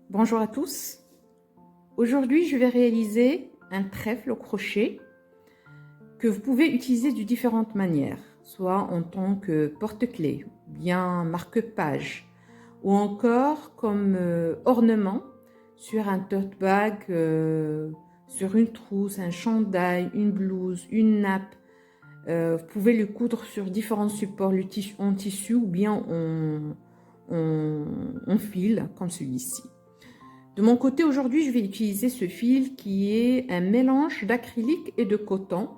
Bonjour à tous. Aujourd'hui, je vais réaliser un trèfle au crochet que vous pouvez utiliser de différentes manières, soit en tant que porte-clés, bien marque-page, ou encore comme ornement sur un tote bag, sur une trousse, un chandail, une blouse, une nappe. Vous pouvez le coudre sur différents supports, en tissu ou bien en fil, comme celui-ci. De mon côté, aujourd'hui, je vais utiliser ce fil qui est un mélange d'acrylique et de coton,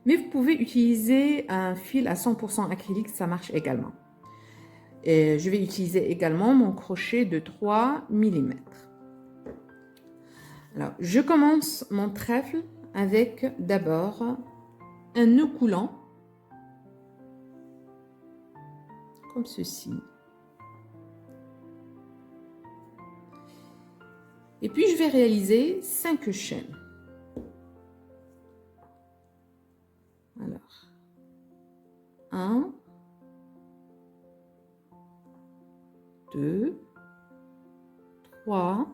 mais vous pouvez utiliser un fil à 100% acrylique, ça marche également. Et je vais utiliser également mon crochet de 3 mm. Alors, je commence mon trèfle avec d'abord un nœud coulant, comme ceci. Et puis, je vais réaliser 5 chaînes. Alors, 1, 2, 3,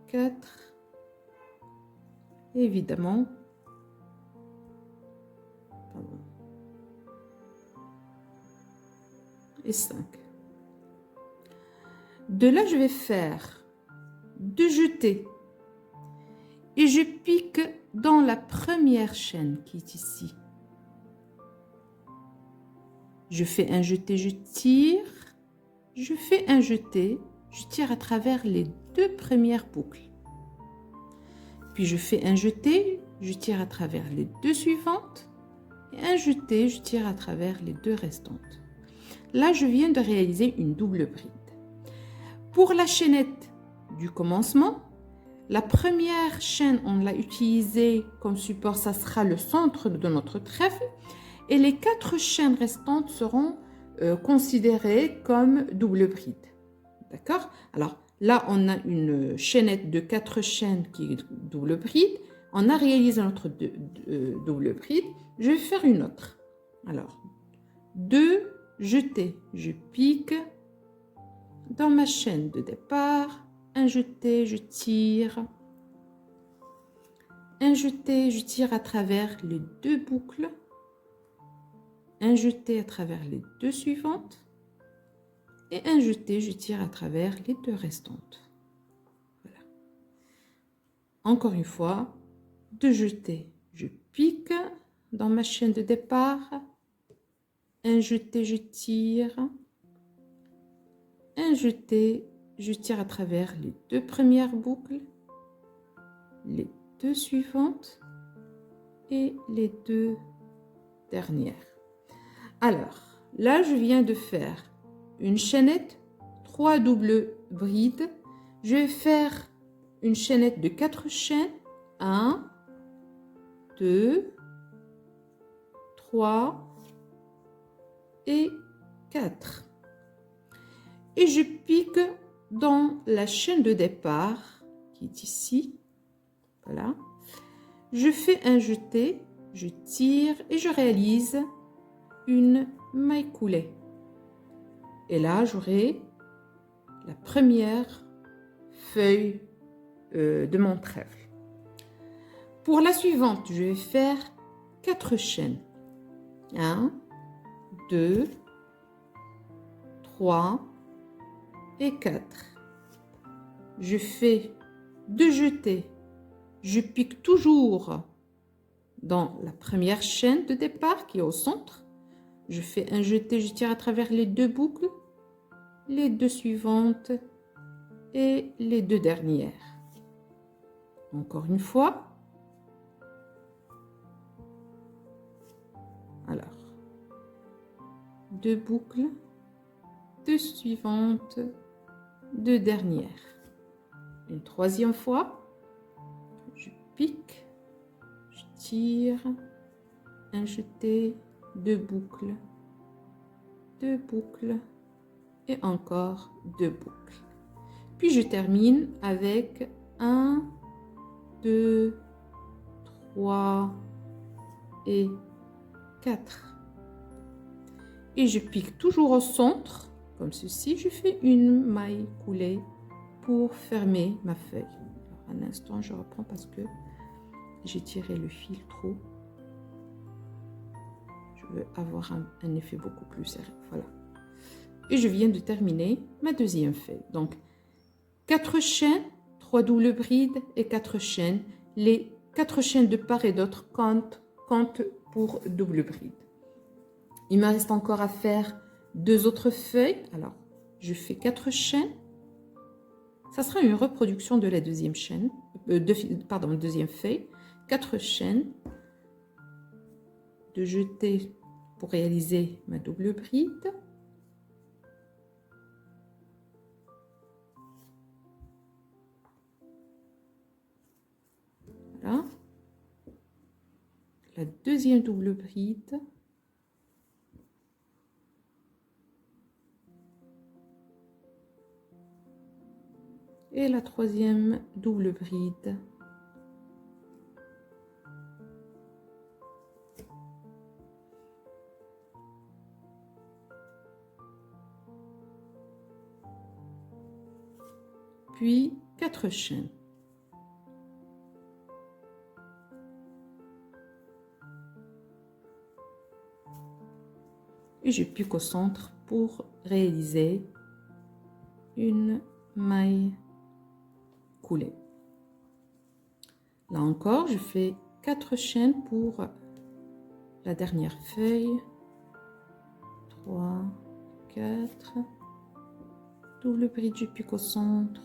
4, évidemment, et 5. De là, je vais faire 2 jetés et je pique dans la première chaîne qui est ici. Je fais un jeté, je tire, je fais un jeté, je tire à travers les 2 premières boucles. Puis je fais un jeté, je tire à travers les 2 suivantes et un jeté, je tire à travers les 2 restantes. Là, je viens de réaliser une double bride. Pour la chaînette du commencement, la première chaîne, on l'a utilisée comme support, ça sera le centre de notre trèfle. Et les 4 chaînes restantes seront considérées comme double bride. D'accord? Alors là, on a une chaînette de 4 chaînes qui est double bride. On a réalisé notre double bride. Je vais faire une autre. Alors, 2 jetés. Je pique dans ma chaîne de départ. Un jeté, je tire. Un jeté, je tire à travers les 2 boucles. Un jeté à travers les 2 suivantes. Et un jeté, je tire à travers les 2 restantes. Voilà. Encore une fois, 2 jetés, je pique dans ma chaîne de départ. Un jeté, je tire. Un jeté, je tire à travers les 2 premières boucles, les 2 suivantes et les 2 dernières. Alors, là, je viens de faire une chaînette, 3 doubles brides. Je vais faire une chaînette de 4 chaînes. 1, 2, 3 et 4. Et je pique dans la chaîne de départ qui est ici. Voilà. Je fais un jeté, je tire et je réalise une maille coulée. Et là, j'aurai la première feuille de mon trèfle. Pour la suivante, je vais faire 4 chaînes. 1, 2, 3 et 4. Je fais 2 jetés. Je pique toujours dans la première chaîne de départ qui est au centre. Je fais un jeté, je tire à travers les 2 boucles, les 2 suivantes et les 2 dernières. Encore une fois. Alors, 2 boucles, 2 suivantes, 2 dernières. Une troisième fois, je pique, je tire, un jeté, 2 boucles, 2 boucles et encore 2 boucles. Puis je termine avec 1, 2, 3 et 4. Et je pique toujours au centre comme ceci. Je fais une maille coulée pour fermer ma feuille. Alors, un instant, je reprends parce que j'ai tiré le fil trop. Je veux avoir un effet beaucoup plus serré. Voilà. Et je viens de terminer ma deuxième feuille. Donc, 4 chaînes, 3 doubles brides et 4 chaînes. Les 4 chaînes de part et d'autre comptent pour double bride. Il me reste encore à faire 2 autres feuilles. Alors, je fais 4 chaînes. Ça sera une reproduction de la deuxième chaîne, deuxième feuille. 4 chaînes de jeter pour réaliser ma double bride. Voilà. La deuxième double bride. Et la troisième double bride. Puis 4 chaînes. Et je pique au centre pour réaliser une maille coulée. Là encore, je fais 4 chaînes pour la dernière feuille. 3, 4. Double bride, je pique au centre.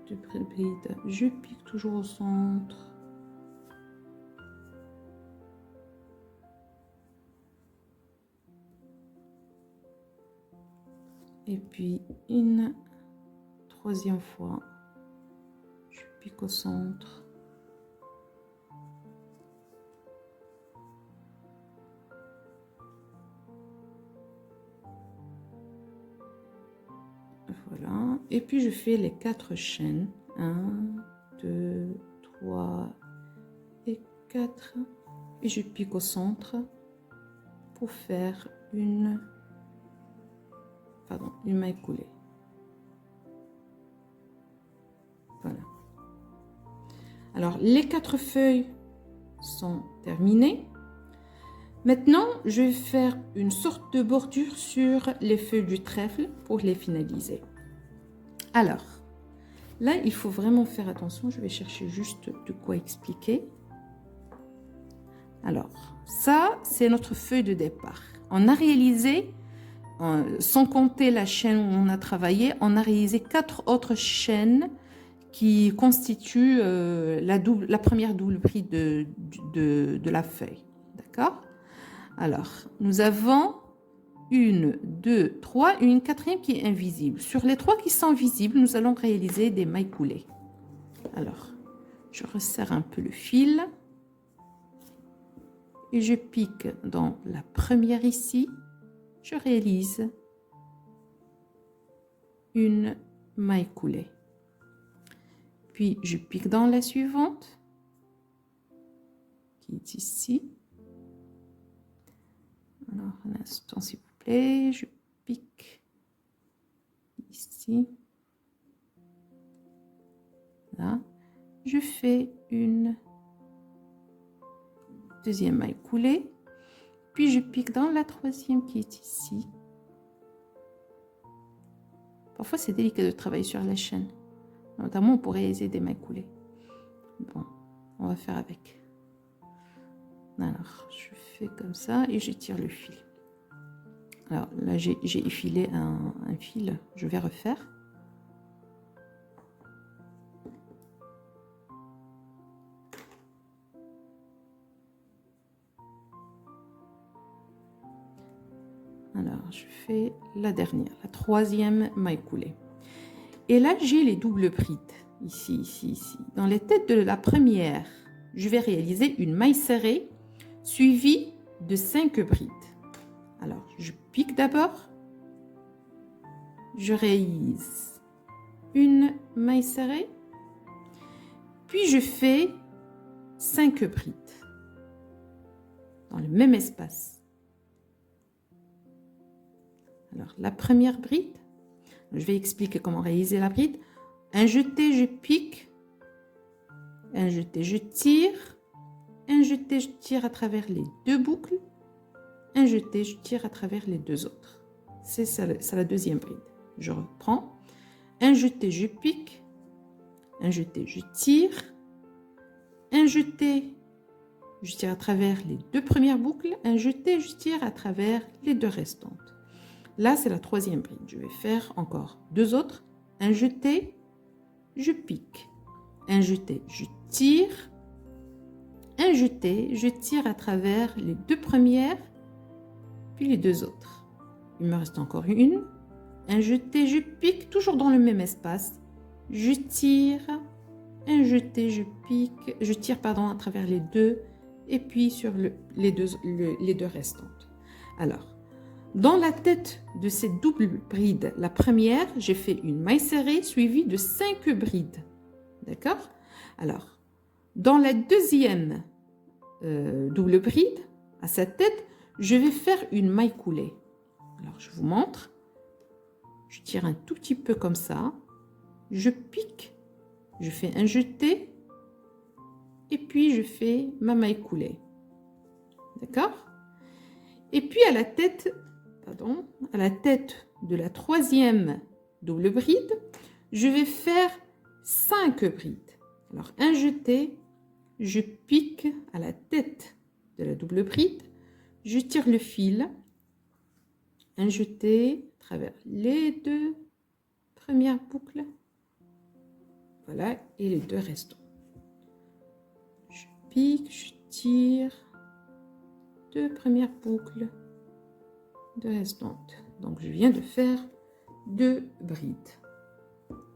Double bride, je pique toujours au centre. Et puis une troisième fois, je pique au centre. Voilà. Et puis je fais les 4 chaînes. 1, 2, 3 et 4. Et je pique au centre pour faire une maille coulée. Voilà. Alors, les 4 feuilles sont terminées. Maintenant, je vais faire une sorte de bordure sur les feuilles du trèfle pour les finaliser. Alors, là, il faut vraiment faire attention. Je vais chercher juste de quoi expliquer. Alors, ça, c'est notre feuille de départ. On a réalisé, sans compter la chaîne où on a travaillé, on a réalisé 4 autres chaînes qui constituent la première double bride de la feuille. D'accord? Alors, nous avons 1, 2, 3 et une quatrième qui est invisible. Sur les 3 qui sont visibles, nous allons réaliser des mailles coulées. Alors, je resserre un peu le fil. Et je pique dans la première ici. Je réalise une maille coulée. Puis, je pique dans la suivante, qui est ici. Alors, un instant, s'il vous plaît. Je pique ici. Là. Je fais une deuxième maille coulée. Puis, je pique dans la troisième qui est ici. Parfois, c'est délicat de travailler sur la chaîne. Notamment pour réaliser des mailles coulées. Bon, on va faire avec. Alors, je fais comme ça et je tire le fil. Alors là, j'ai effilé un fil. Je vais refaire. Alors, je fais la dernière, la troisième maille coulée. Et là, j'ai les doubles brides. Ici, ici, ici. Dans les têtes de la première, je vais réaliser une maille serrée suivie de 5 brides. Alors, je pique d'abord. Je réalise une maille serrée, puis je fais 5 brides dans le même espace. Alors, la première bride, je vais expliquer comment réaliser la bride. Un jeté, je pique, un jeté, je tire, un jeté, je tire à travers les 2 boucles, un jeté, je tire à travers les 2 autres. C'est la deuxième bride. Je reprends. Un jeté, je pique, un jeté, je tire, un jeté, je tire à travers les 2 premières boucles, un jeté, je tire à travers les 2 restantes. Là, c'est la troisième bride. Je vais faire encore 2 autres. Un jeté, je pique, un jeté, je tire, un jeté, je tire à travers les 2 premières, puis les 2 autres. Il me reste encore une. Un jeté, je pique, toujours dans le même espace. Je tire, un jeté, je pique, je tire pardon, à travers les 2 et puis sur les deux restantes. Alors, dans la tête de cette double bride, la première, j'ai fait une maille serrée suivie de 5 brides. D'accord? Alors, dans la deuxième double bride, à sa tête, je vais faire une maille coulée. Alors, je vous montre. Je tire un tout petit peu comme ça. Je pique. Je fais un jeté. Et puis, je fais ma maille coulée. D'accord? Et puis, à la tête de la troisième double bride, je vais faire 5 brides. Alors, un jeté, je pique à la tête de la double bride, je tire le fil, un jeté à travers les 2 premières boucles, voilà, et les 2 restants. Je pique, je tire, 2 premières boucles, 2 restantes. Donc, je viens de faire 2 brides.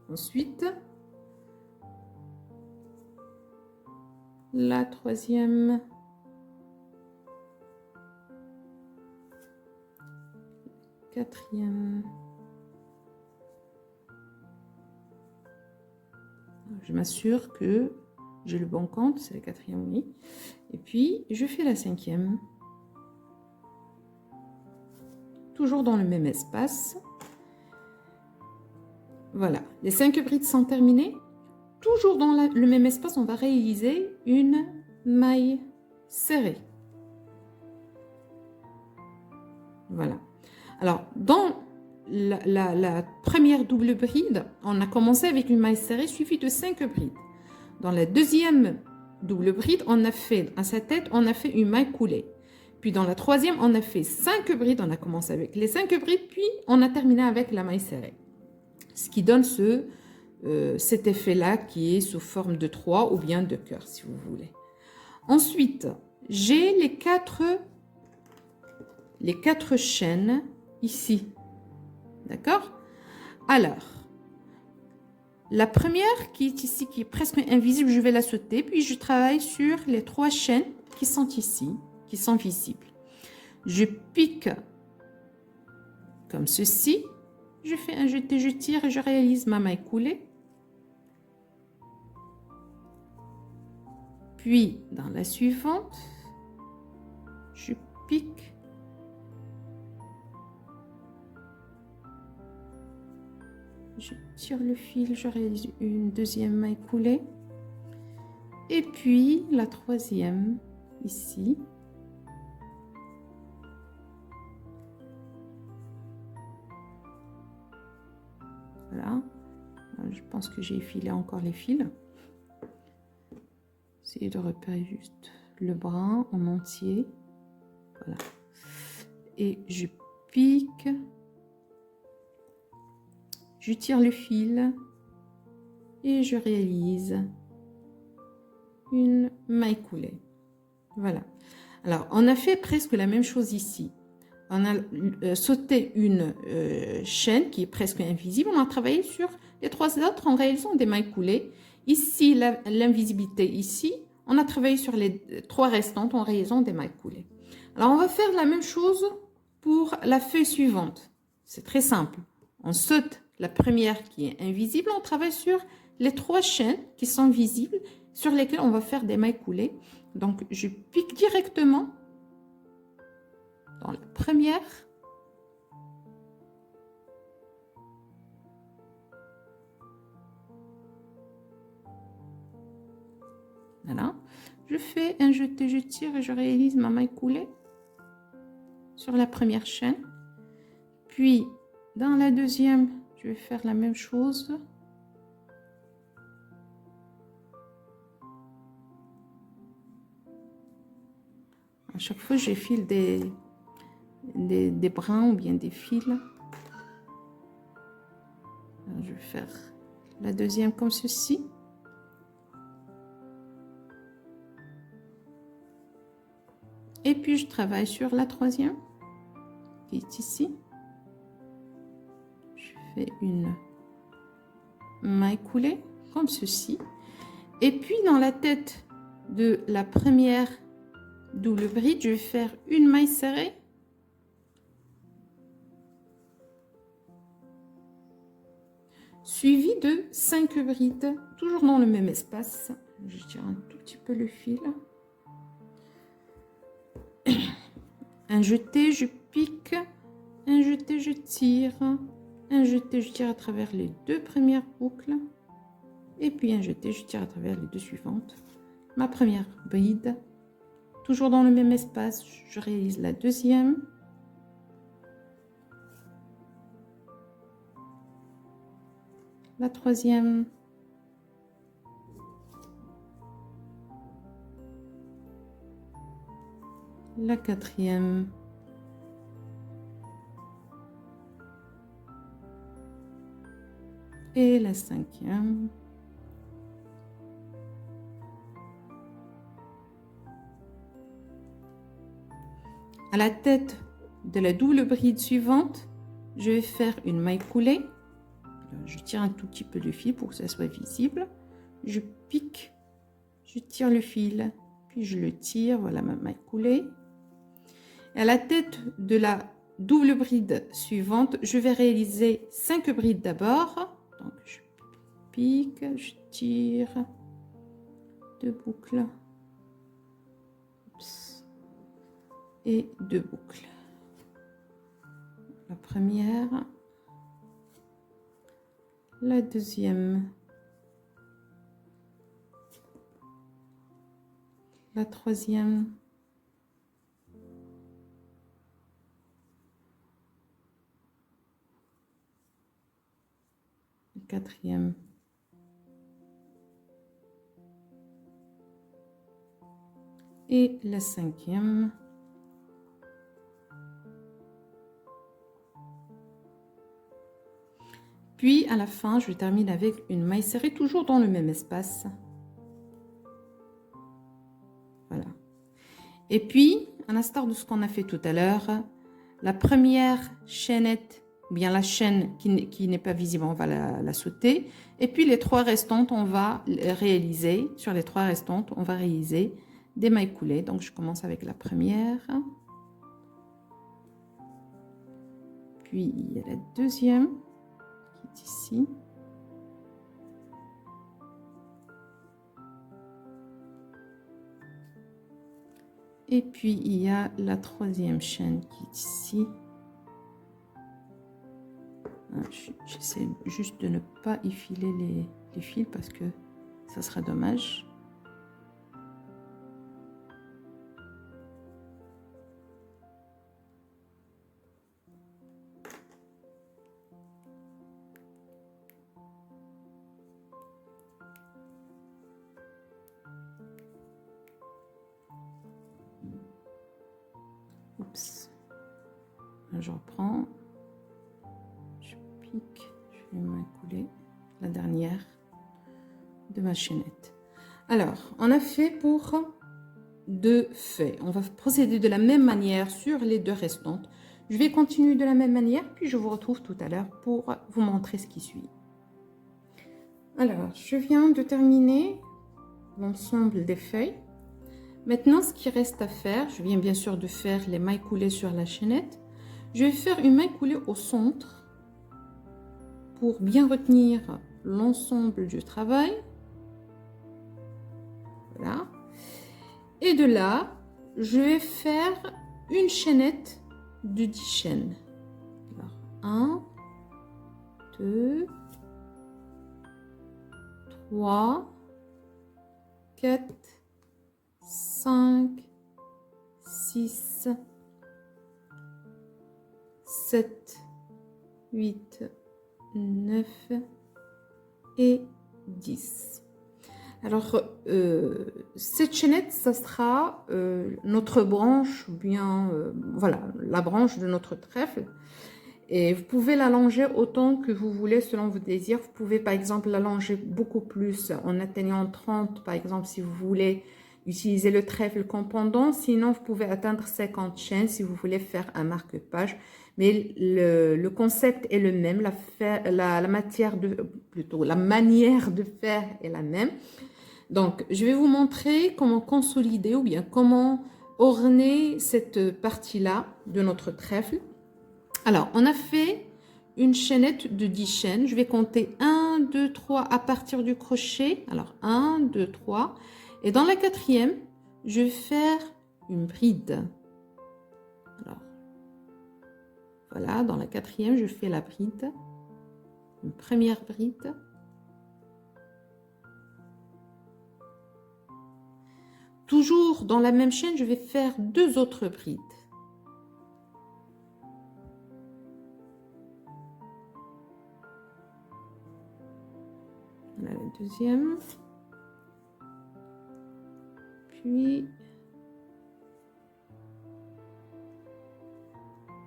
Ensuite, la troisième, quatrième. Je m'assure que j'ai le bon compte, c'est la quatrième, oui. Et puis, je fais la cinquième. Toujours dans le même espace. Voilà, les 5 brides sont terminées. Toujours dans le même espace, on va réaliser une maille serrée. Voilà. Alors, dans la première double bride, on a commencé avec une maille serrée suivie de 5 brides. Dans la deuxième double bride, on a fait, à sa tête, on a fait une maille coulée. Puis dans la troisième, on a fait 5 brides. On a commencé avec les 5 brides, puis on a terminé avec la maille serrée. Ce qui donne cet effet-là qui est sous forme de 3 ou bien de cœur, si vous voulez. Ensuite, j'ai les 4 chaînes ici. D'accord? Alors, la première qui est ici, qui est presque invisible, je vais la sauter. Puis je travaille sur les 3 chaînes qui sont ici, qui sont visibles. Je pique comme ceci. Je fais un jeté, je tire et je réalise ma maille coulée. Puis, dans la suivante, je pique. Je tire le fil, je réalise une deuxième maille coulée. Et puis, la troisième, ici. Voilà. Je pense que j'ai effilé encore les fils. Essayez de repérer juste le brin en entier. Voilà. Et je pique. Je tire le fil. Et je réalise une maille coulée. Voilà. Alors, on a fait presque la même chose ici. On a sauté une chaîne qui est presque invisible. On a travaillé sur les 3 autres en réalisant des mailles coulées. Ici, l'invisibilité ici. On a travaillé sur les 3 restantes en réalisant des mailles coulées. Alors, on va faire la même chose pour la feuille suivante. C'est très simple. On saute la première qui est invisible, on travaille sur les 3 chaînes qui sont visibles, sur lesquelles on va faire des mailles coulées. Donc, je pique directement dans la première. Voilà. Je fais un jeté, je tire et je réalise ma maille coulée sur la première chaîne. Puis, dans la deuxième, je vais faire la même chose. À chaque fois, j'effile des brins ou bien des fils. Je vais faire la deuxième comme ceci. Et puis, je travaille sur la troisième, qui est ici. Je fais une maille coulée, comme ceci. Et puis, dans la tête de la première double bride, je vais faire une maille serrée. Suivie de 5 brides, toujours dans le même espace. Je tire un tout petit peu le fil. Un jeté, je pique, un jeté, je tire, un jeté, je tire à travers les 2 premières boucles, et puis un jeté, je tire à travers les 2 suivantes. Ma première bride, toujours dans le même espace, je réalise la deuxième. La troisième. La quatrième. Et la cinquième. À la tête de la double bride suivante, je vais faire une maille coulée. Je tire un tout petit peu de fil pour que ça soit visible. Je pique, je tire le fil, puis je le tire. Voilà ma maille coulée. À la tête de la double bride suivante, je vais réaliser 5 brides d'abord. Donc je pique, je tire, 2 boucles. Oups. Et 2 boucles. La première, la deuxième, la troisième, la quatrième, et la cinquième. Puis à la fin, je termine avec une maille serrée, toujours dans le même espace. Voilà. Et puis, à l'instar de ce qu'on a fait tout à l'heure, la première chaînette, ou bien la chaîne qui n'est pas visible, on va la sauter. Et puis les 3 restantes, on va réaliser, sur les 3 restantes, on va réaliser des mailles coulées. Donc je commence avec la première. Puis il y a la deuxième. Ici. Et puis il y a la troisième chaîne qui est ici. J'essaie juste de ne pas effiler les fils parce que ça serait dommage. Oups. Je reprends, je pique, je fais une main coulée, la dernière de ma chaînette. Alors, on a fait pour 2 faits. On va procéder de la même manière sur les 2 restantes. Je vais continuer de la même manière, puis je vous retrouve tout à l'heure pour vous montrer ce qui suit. Alors, je viens de terminer l'ensemble des feuilles. Maintenant, ce qui reste à faire, je viens bien sûr de faire les mailles coulées sur la chaînette. Je vais faire une maille coulée au centre pour bien retenir l'ensemble du travail. Voilà. Et de là, je vais faire une chaînette de 10 chaînes. Alors, 1, 2, 3, 4, 5, 6, 7, 8, 9 et 10. Alors, cette chaînette, ça sera notre branche, ou bien, voilà, la branche de notre trèfle. Et vous pouvez l'allonger autant que vous voulez selon vos désirs. Vous pouvez par exemple l'allonger beaucoup plus en atteignant 30, par exemple, si vous voulez utiliser le trèfle comme pendant. Sinon, vous pouvez atteindre 50 chaînes si vous voulez faire un marque-page. Mais le concept est le même, la matière plutôt la manière de faire est la même. Donc, je vais vous montrer comment consolider ou bien comment orner cette partie-là de notre trèfle. Alors, on a fait une chaînette de 10 chaînes. Je vais compter 1, 2, 3 à partir du crochet. Alors, 1, 2, 3. Et dans la quatrième, je vais faire une bride. Alors, voilà, dans la quatrième, je fais la bride. Une première bride. Toujours dans la même chaîne, je vais faire 2 autres brides. Voilà la deuxième. Puis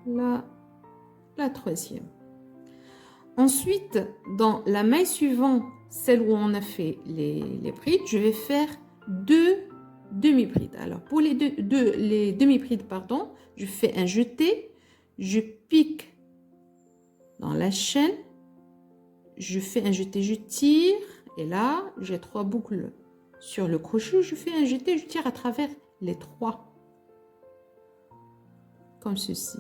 la troisième. Ensuite, dans la maille suivante, celle où on a fait les brides, je vais faire 2 demi-brides. Alors, pour les demi-brides, pardon, je fais un jeté, je pique dans la chaîne, je fais un jeté, je tire, et là, j'ai 3 boucles sur le crochet, je fais un jeté, je tire à travers les 3, comme ceci.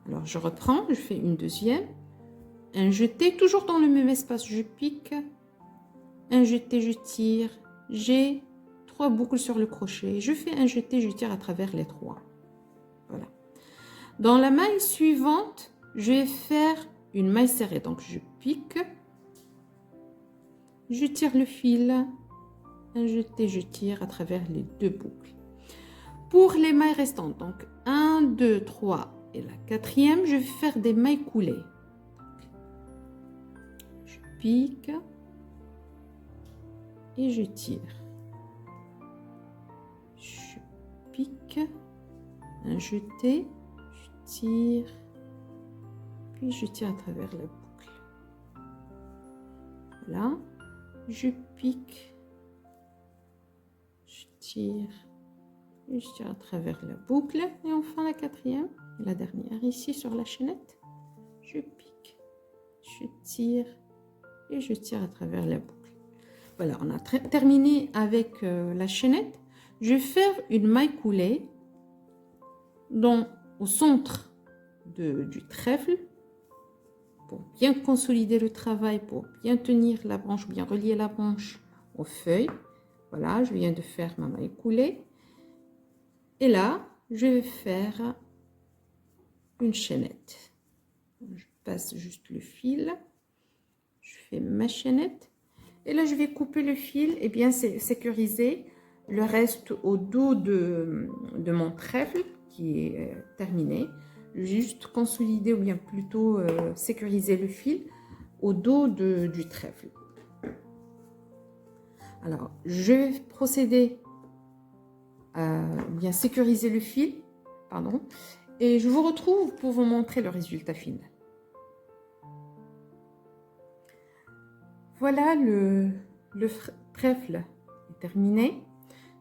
Alors, je reprends, je fais une deuxième, un jeté, toujours dans le même espace, je pique, un jeté, je tire, j'ai 3 boucles sur le crochet, je fais un jeté, je tire à travers les 3. Voilà. Dans la maille suivante, je vais faire une maille serrée, donc je pique, je tire le fil, un jeté, je tire à travers les 2 boucles. Pour les mailles restantes, donc 1, 2, 3 et la quatrième, je vais faire des mailles coulées. Je pique et je tire. Je pique, un jeté, je tire, puis je tire à travers la boucle. Voilà, je pique, je tire, et je tire à travers la boucle. Et enfin la quatrième, la dernière ici sur la chaînette, je pique, je tire et je tire à travers la boucle. Voilà, on a terminé avec la chaînette. Je vais faire une maille coulée au centre du trèfle pour bien consolider le travail, pour bien tenir la branche, bien relier la branche aux feuilles. Voilà, je viens de faire ma maille coulée. Et là, je vais faire une chaînette. Je passe juste le fil. Je fais ma chaînette. Et là, je vais couper le fil et bien sécuriser le reste au dos de mon trèfle qui est terminé. Juste consolider ou bien plutôt sécuriser le fil au dos du trèfle. Alors, je vais procéder à bien sécuriser le fil, pardon, et je vous retrouve pour vous montrer le résultat final. Voilà, le trèfle est terminé.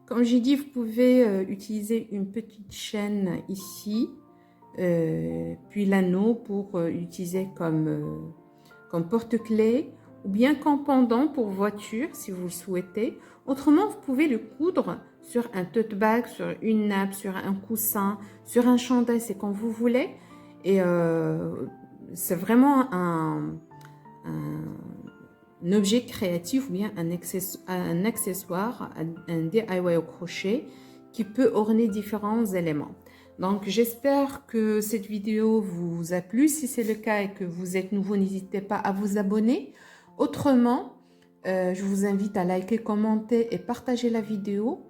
Comme j'ai dit, vous pouvez utiliser une petite chaîne ici, puis l'anneau pour utiliser comme porte-clés ou bien comme pendant pour voiture si vous le souhaitez. Autrement, vous pouvez le coudre sur un tote bag, sur une nappe, sur un coussin, sur un chandail, c'est comme vous voulez. Et c'est vraiment un objet créatif ou bien un accessoire, un DIY au crochet qui peut orner différents éléments. Donc, j'espère que cette vidéo vous a plu. Si c'est le cas et que vous êtes nouveau, n'hésitez pas à vous abonner. Autrement, je vous invite à liker, commenter et partager la vidéo.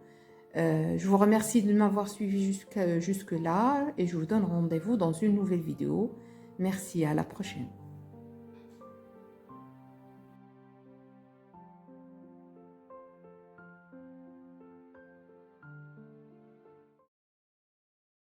Je vous remercie de m'avoir suivi jusque-là et je vous donne rendez-vous dans une nouvelle vidéo. Merci, à la prochaine.